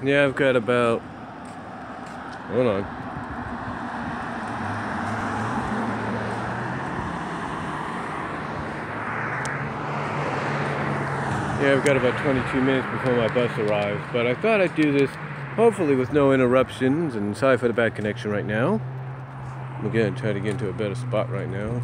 Yeah, I've got about, hold on. Yeah, I've got about 22 minutes before my bus arrives, but I thought I'd do this hopefully with no interruptions, and sorry for the bad connection right now. I'm gonna try to get into a better spot right now.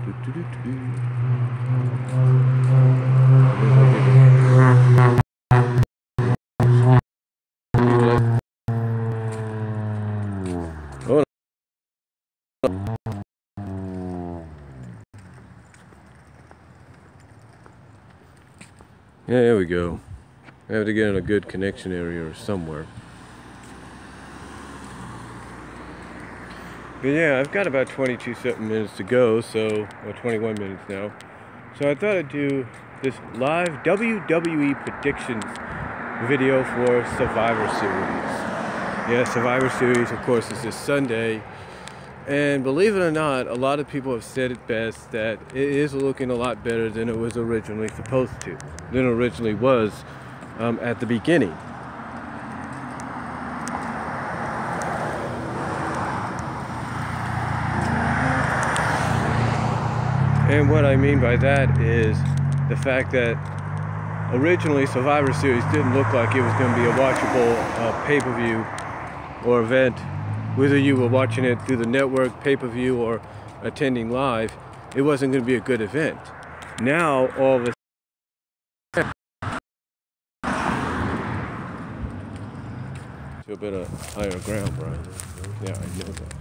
Hold on. Yeah, there we go. I have to get in a good connection area or somewhere. But yeah, I've got about 22 something minutes to go, or 21 minutes now. So I thought I'd do this live WWE predictions video for Survivor Series. Yeah, Survivor Series, of course, is this Sunday. And believe it or not, a lot of people have said it best that it is looking a lot better than it was originally supposed to, than it originally was at the beginning. And what I mean by that is the fact that originally Survivor Series didn't look like it was going to be a watchable pay-per-view or event. Whether you were watching it through the network, pay-per-view, or attending live, it wasn't going to be a good event. Now, all of a sudden, to a bit of higher ground, Brian. Yeah, I know that.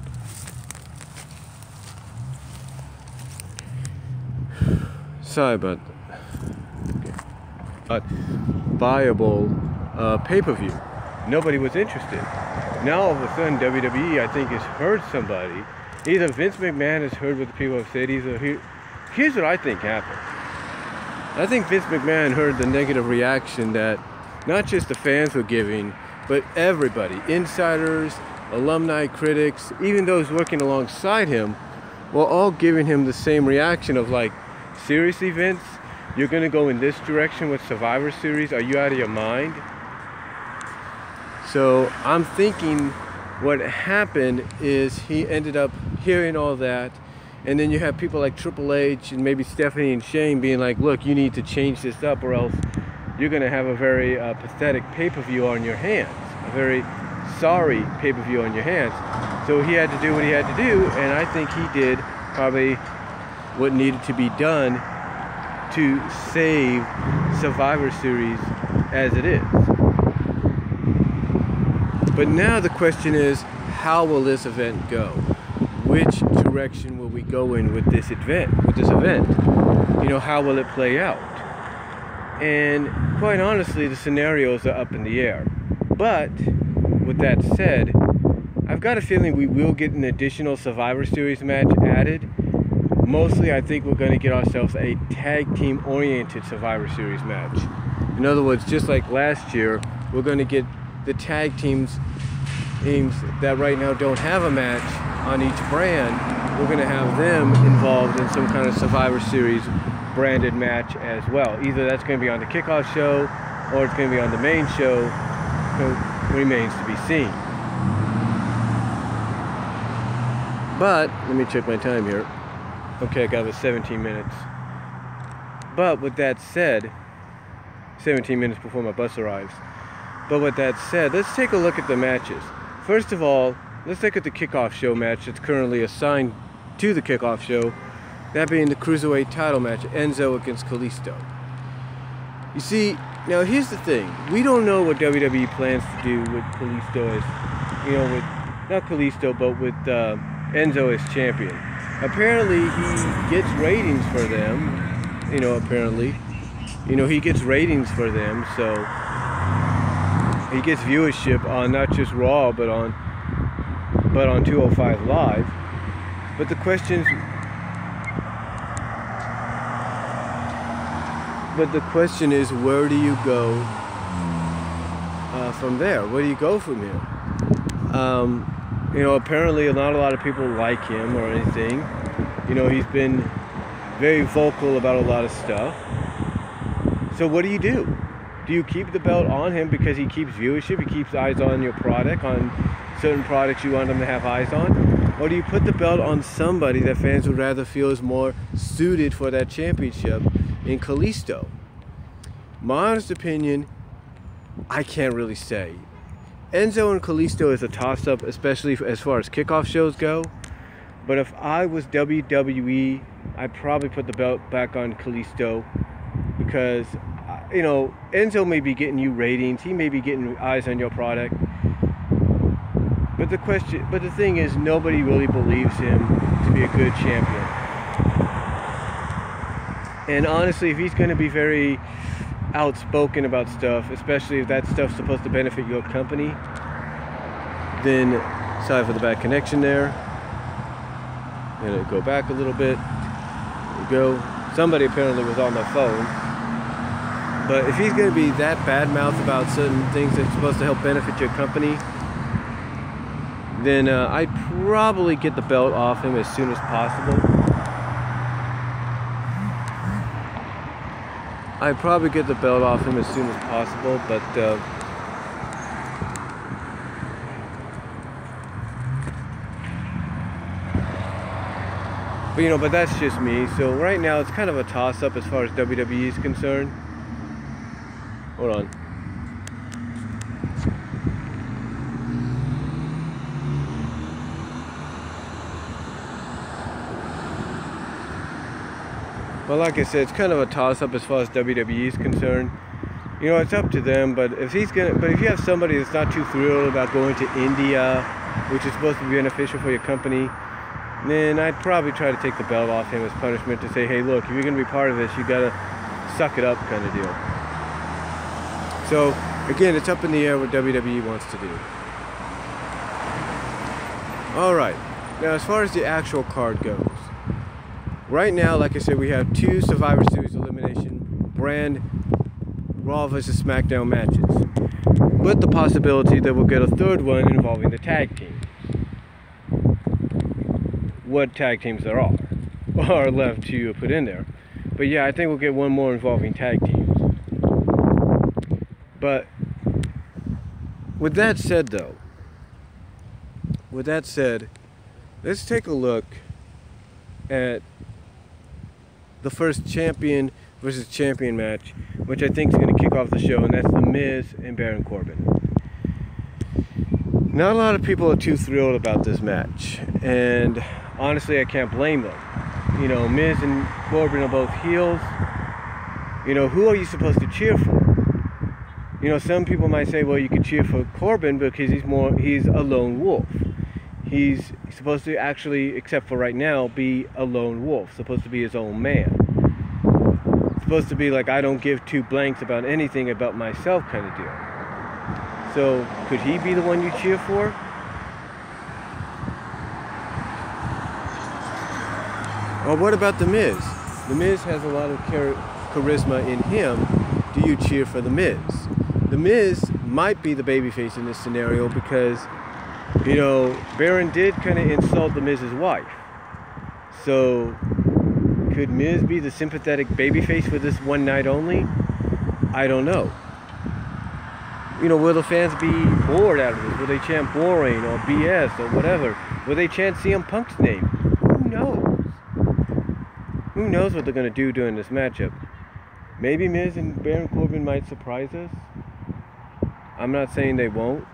Sorry about that. But viable pay-per-view. Nobody was interested. Now all of a sudden WWE, I think, has heard somebody. Either Vince McMahon has heard what the people have said. Here's what I think happened. I think Vince McMahon heard the negative reaction that not just the fans were giving, but everybody, insiders, alumni, critics, even those working alongside him, were all giving him the same reaction of like, seriously, Vince, you're going to go in this direction with Survivor Series? Are you out of your mind? So I'm thinking what happened is he ended up hearing all that, and then you have people like Triple H and maybe Stephanie and Shane being like, look, you need to change this up or else you're going to have a very pathetic pay-per-view on your hands, a very sorry pay-per-view on your hands. So he had to do what he had to do, and I think he did probably what needed to be done to save Survivor Series as it is. But now the question is, how will this event go? Which direction will we go in with this event? You know, how will it play out? And quite honestly, the scenarios are up in the air. But with that said, I've got a feeling we will get an additional Survivor Series match added. Mostly, I think we're going to get ourselves a tag team oriented Survivor Series match. In other words, just like last year, we're going to get the tag teams that right now don't have a match on each brand. We're going to have them involved in some kind of Survivor Series branded match as well. Either that's going to be on the kickoff show or it's going to be on the main show. So it remains to be seen. But let me check my time here. Okay, I got about 17 minutes. But with that said, 17 minutes before my bus arrives. But with that said, let's take a look at the matches. First of all, let's look at the kickoff show match that's currently assigned to the kickoff show. That being the Cruiserweight title match, Enzo against Kalisto. You see, now here's the thing. We don't know what WWE plans to do with Kalisto as, you know, with, not Kalisto, but with Enzo as champion. Apparently, he gets ratings for them. You know, apparently. You know, he gets ratings for them, so he gets viewership on not just Raw, but on 205 Live. But the question is, where do you go from there? Where do you go from here? You know, apparently not a lot of people like him or anything. You know, he's been very vocal about a lot of stuff. So what do? Do you keep the belt on him because he keeps viewership, he keeps eyes on your product, on certain products you want them to have eyes on? Or do you put the belt on somebody that fans would rather feel is more suited for that championship in Kalisto? My honest opinion, I can't really say. Enzo and Kalisto is a toss-up, especially as far as kickoff shows go. But if I was WWE, I'd probably put the belt back on Kalisto because, you know, Enzo may be getting you ratings, he may be getting eyes on your product. But the thing is, nobody really believes him to be a good champion. And honestly, if he's going to be very outspoken about stuff, especially if that stuff's supposed to benefit your company, then sorry for the bad connection there. I'm gonna go back a little bit. There we go. Somebody apparently was on my phone. But if he's gonna be that bad mouth about certain things that's supposed to help benefit your company, then I'd probably get the belt off him as soon as possible. I'd probably get the belt off him as soon as possible, but you know, but that's just me. So right now it's kind of a toss-up as far as WWE is concerned. Hold on. Well, like I said, it's kind of a toss-up as far as WWE is concerned. You know, it's up to them, but if you have somebody that's not too thrilled about going to India, which is supposed to be beneficial for your company, then I'd probably try to take the belt off him as punishment to say, hey, look, if you're going to be part of this, you got to suck it up kind of deal. So, again, it's up in the air what WWE wants to do. Alright, now as far as the actual card goes, right now, like I said, we have 2 Survivor Series elimination brand Raw vs. SmackDown matches, with the possibility that we'll get a 3rd one involving the tag team. What tag teams there are left to put in there. But yeah, I think we'll get one more involving tag teams. But with that said though, let's take a look at the first champion versus champion match, which I think is going to kick off the show, and that's The Miz and Baron Corbin. Not a lot of people are too thrilled about this match, and honestly, I can't blame them. You know, Miz and Corbin are both heels. You know, who are you supposed to cheer for? You know, some people might say, well, you could cheer for Corbin because he's a lone wolf. He's supposed to actually, except for right now, be a lone wolf. Supposed to be his own man. Supposed to be like, I don't give 2 blanks about anything about myself kind of deal. So, could he be the one you cheer for? Or what about The Miz? The Miz has a lot of charisma in him. Do you cheer for The Miz? The Miz might be the babyface in this scenario because, you know, Baron did kind of insult The Miz's wife. So, could Miz be the sympathetic babyface for this one night only? I don't know. You know, will the fans be bored out of this? Will they chant boring or BS or whatever? Will they chant CM Punk's name? Who knows? Who knows what they're going to do during this matchup? Maybe Miz and Baron Corbin might surprise us. I'm not saying they won't.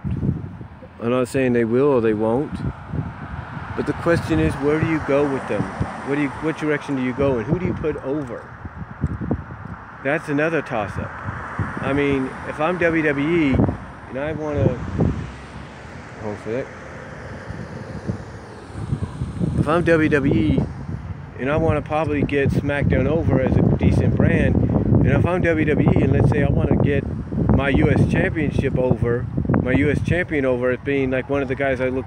I'm not saying they will or they won't. But the question is, where do you go with them? What direction do you go and who do you put over? That's another toss-up. I mean, if I'm WWE and I want to... Hold for that. If I'm WWE and I want to probably get SmackDown over as a decent brand, and if I'm WWE and let's say I want to get my U.S. Championship over, my U.S. Champion over as being like one of the guys I'm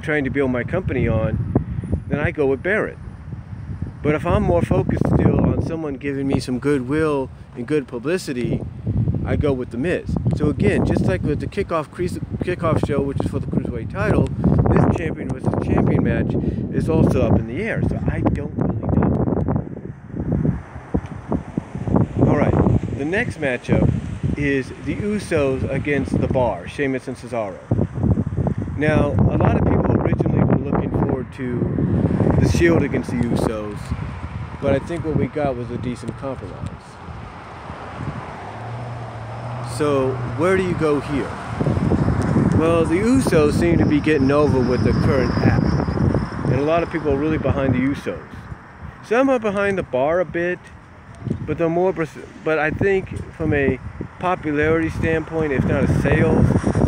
trying to build my company on, then I go with Barrett. But if I'm more focused still on someone giving me some goodwill and good publicity, I go with The Miz. So again, just like with the kickoff show, which is for the Cruiserweight title, this champion versus champion match is also up in the air. So I don't really know. Alright, the next matchup is the Usos against The Bar, Sheamus and Cesaro. Now, a lot of people originally were looking forward to the Shield against the Usos, but I think what we got was a decent compromise. So, where do you go here? Well, the Usos seem to be getting over with the current act, and a lot of people are really behind the Usos. Some are behind The Bar a bit, but but I think from a popularity standpoint, if not a sales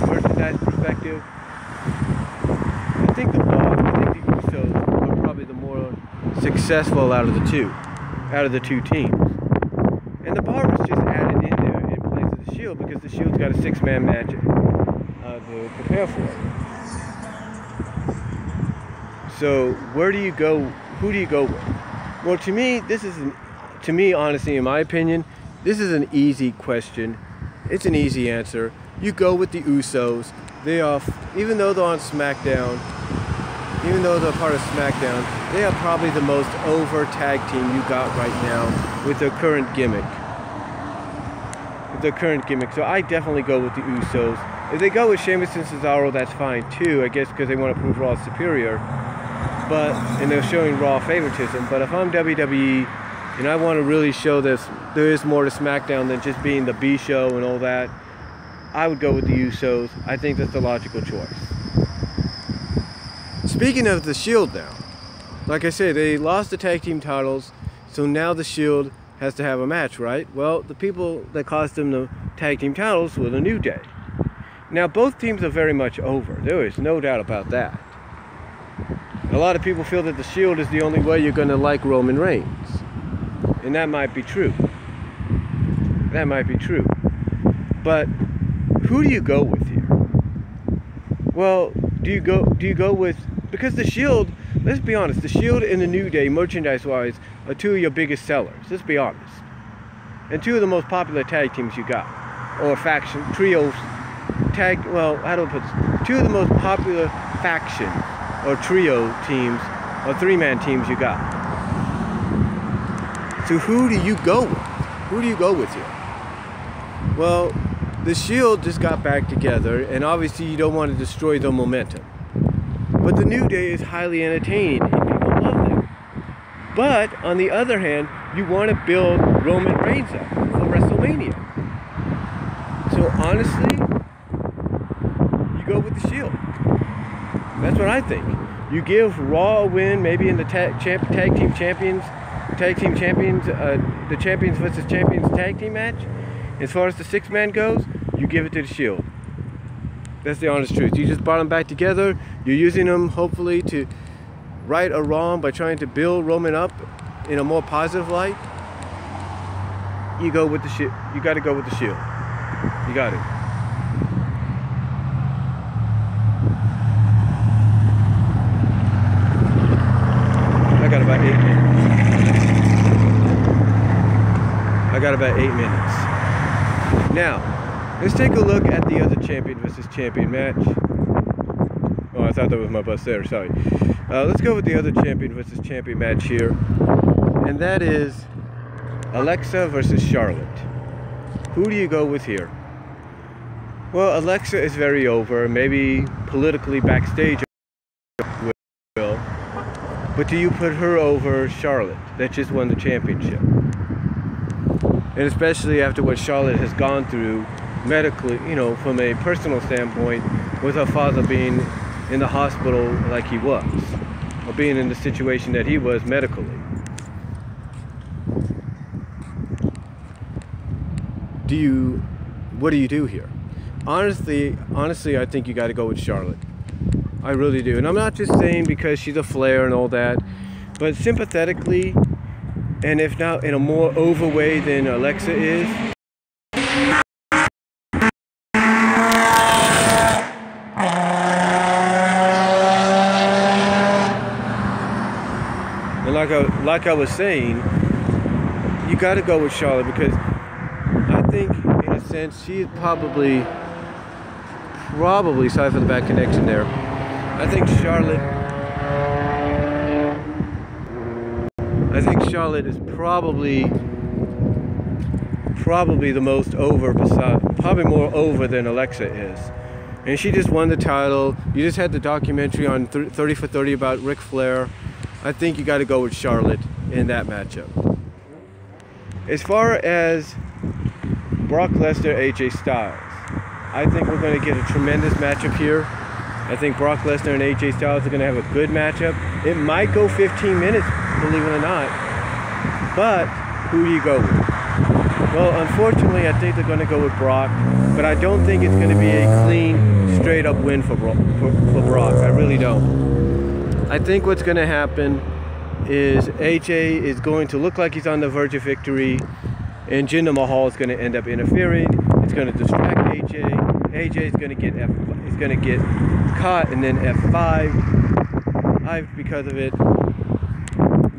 merchandise perspective, I think the Usos are probably the more successful out of the two teams. And The Bar was just added in there in place of the Shield because the Shield's got a 6-man match to prepare for. So where do you go? Who do you go with? Well, to me, honestly, in my opinion, this is an easy question. It's an easy answer. You go with the Usos. They are, even though they're on SmackDown, even though they're part of SmackDown, they are probably the most over tag team you got right now with their current gimmick. So I definitely go with the Usos. If they go with Sheamus and Cesaro, that's fine too, I guess, because they want to prove Raw superior. And they're showing Raw favoritism. But if I'm WWE and I want to really show there is more to SmackDown than just being the B show and all that, I would go with the Usos. I think that's the logical choice. Speaking of the Shield now, like I said, they lost the tag team titles, so now the Shield has to have a match, right? Well, the people that cost them the tag team titles were the New Day. Now, both teams are very much over. There is no doubt about that. A lot of people feel that the Shield is the only way you're going to like Roman Reigns. And that might be true. That might be true. But who do you go with here? Well, do you go with, because the Shield, let's be honest, the Shield and the New Day, merchandise-wise, are two of your biggest sellers. Let's be honest. And two of the most popular tag teams you got. Or faction, trios, how do I put this? Two of the most popular faction or trio teams or 3-man teams you got. So who do you go with? Who do you go with here? Well, the Shield just got back together, and obviously you don't want to destroy the momentum. But the New Day is highly entertaining, and people love them. But, on the other hand, you want to build Roman Reigns up for WrestleMania. So honestly, you go with the Shield. That's what I think. You give Raw a win, maybe in the tag team champions, the champions versus champions tag team match. As far as the 6-man goes, you give it to the Shield. That's the honest truth. You just brought them back together. You're using them, hopefully, to right or wrong by trying to build Roman up in a more positive light. You go with the Shield. You got to go with the Shield. You got it. I got about 8 minutes. Now, let's take a look at the other champion versus champion match. Oh, I thought that was my bus there, sorry. Let's go with the other champion versus champion match here. And that is Alexa versus Charlotte. Who do you go with here? Well, Alexa is very over, maybe politically backstage will. But do you put her over Charlotte that just won the championship? And especially after what Charlotte has gone through medically, from a personal standpoint, with her father being in the hospital like he was, or being in the situation that he was medically. What do you do here? Honestly, I think you got to go with Charlotte. I really do. And I'm not just saying because she's a Flair and all that, but sympathetically, and if not in a more over way than Alexa is. And like I was saying, you got to go with Charlotte because I think, in a sense, she is probably, sorry for the bad connection there. I think Charlotte is probably the most over, probably more over than Alexa is. And she just won the title. You just had the documentary on 30 for 30 about Ric Flair. I think you got to go with Charlotte in that matchup. As far as Brock Lesnar, AJ Styles, I think we're going to get a tremendous matchup here. I think Brock Lesnar and AJ Styles are going to have a good matchup. It might go 15 minutes, believe it or not. But who do you go with? Well, unfortunately, I think they're going to go with Brock, but I don't think it's going to be a clean, straight-up win for Brock. I really don't. I think what's going to happen is AJ is going to look like he's on the verge of victory, and Jinder Mahal is going to end up interfering. It's going to distract AJ. AJ is going to get caught and then F5 because of it.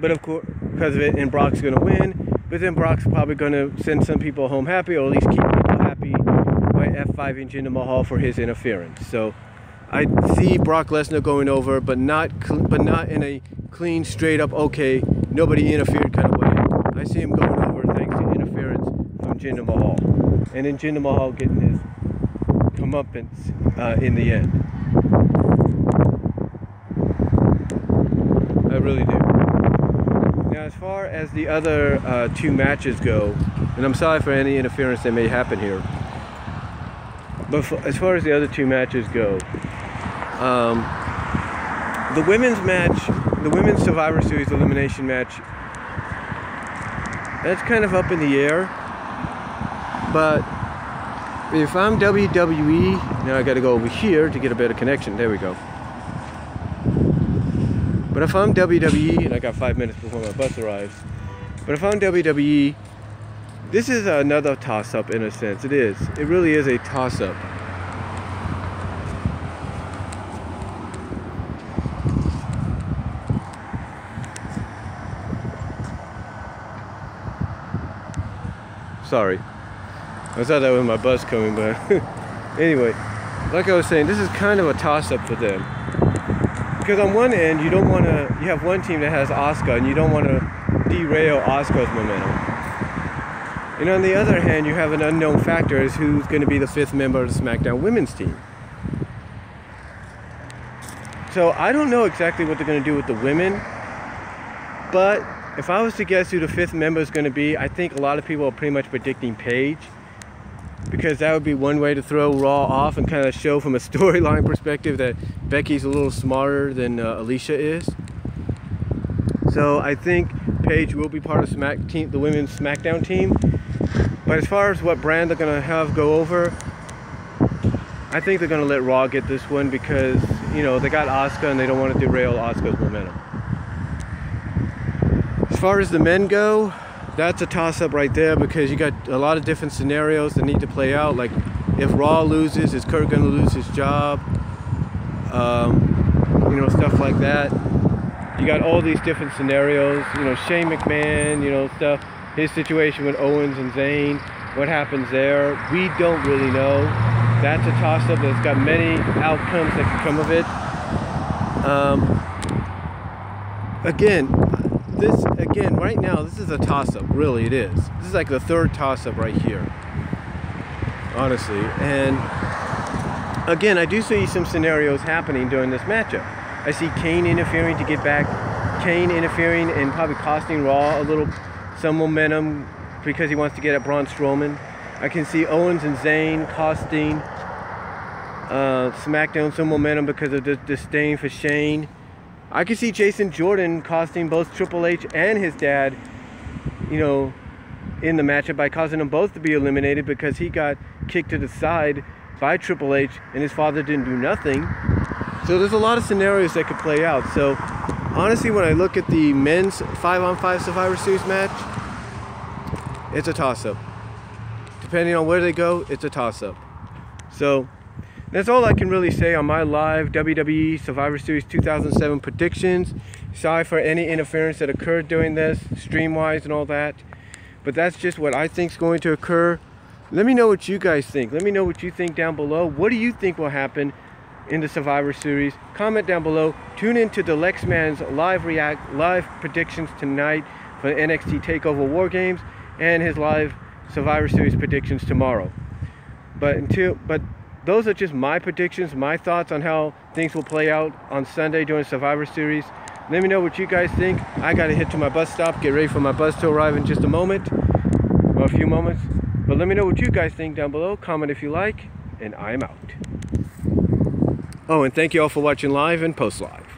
But of course, because of it, and Brock's going to win. But then Brock's probably going to send some people home happy, or at least keep people happy by F5ing Jinder Mahal for his interference. So I see Brock Lesnar going over, but not in a clean, straight up, okay, nobody interfered kind of way. I see him going over thanks to interference from Jinder Mahal, and then Jinder Mahal getting his comeuppance in the end. I really do. Now, as far as the other two matches go, and I'm sorry for any interference that may happen here, but as far as the other two matches go, the women's match, the women's Survivor Series elimination match, that's kind of up in the air. But if I'm WWE, now I got to go over here to get a better connection. There we go. But if I'm WWE, and I got 5 minutes before my bus arrives, but if I'm WWE, this is another toss-up in a sense. It is. It really is a toss-up. Sorry. I thought that was my bus coming, but anyway, like I was saying, this is kind of a toss-up for them. Because on one end, you don't want to, you have one team that has Asuka, and you don't want to derail Asuka's momentum. And on the other hand, you have an unknown factor as who's going to be the 5th member of the SmackDown women's team. So I don't know exactly what they're going to do with the women, but if I was to guess who the 5th member is going to be, I think a lot of people are pretty much predicting Paige, because that would be one way to throw Raw off and kind of show from a storyline perspective that Becky's a little smarter than Alicia is. So I think Paige will be part of the women's SmackDown team. But as far as what brand they're going to have go over, I think they're going to let Raw get this one because, you know, they got Asuka and they don't want to derail Asuka's momentum. As far as the men go, that's a toss-up right there because you got a lot of different scenarios that need to play out. Like, if Raw loses, is Kurt going to lose his job? You know, stuff like that. You got all these different scenarios. You know, Shane McMahon, you know, stuff. His situation with Owens and Zayn. What happens there? We don't really know. That's a toss-up that's got many outcomes that can come of it. Again, right now, this is a toss-up. Really, it is. This is like the 3rd toss-up right here. Honestly. And again, I do see some scenarios happening during this matchup. I see Kane interfering to get back. Kane interfering and probably costing Raw some momentum because he wants to get at Braun Strowman. I can see Owens and Zayn costing SmackDown some momentum because of the disdain for Shane. I can see Jason Jordan costing both Triple H and his dad, you know, in the matchup by causing them both to be eliminated because he got kicked to the side by Triple H and his father didn't do nothing. So there's a lot of scenarios that could play out. So honestly, when I look at the men's 5-on-5 Survivor Series match, it's a toss-up. Depending on where they go, it's a toss-up. So that's all I can really say on my live WWE Survivor Series 2007 predictions. Sorry for any interference that occurred during this, stream-wise and all that. But that's just what I think is going to occur. Let me know what you guys think. Let me know what you think down below. What do you think will happen in the Survivor Series? Comment down below. Tune in to the Lexman's live predictions tonight for the NXT TakeOver War Games and his live Survivor Series predictions tomorrow. But those are just my predictions, my thoughts on how things will play out on Sunday during Survivor Series. Let me know what you guys think. I gotta head to my bus stop, get ready for my bus to arrive in just a moment, or a few moments. But let me know what you guys think down below. Comment if you like, and I am out. Oh, and thank you all for watching live and post live.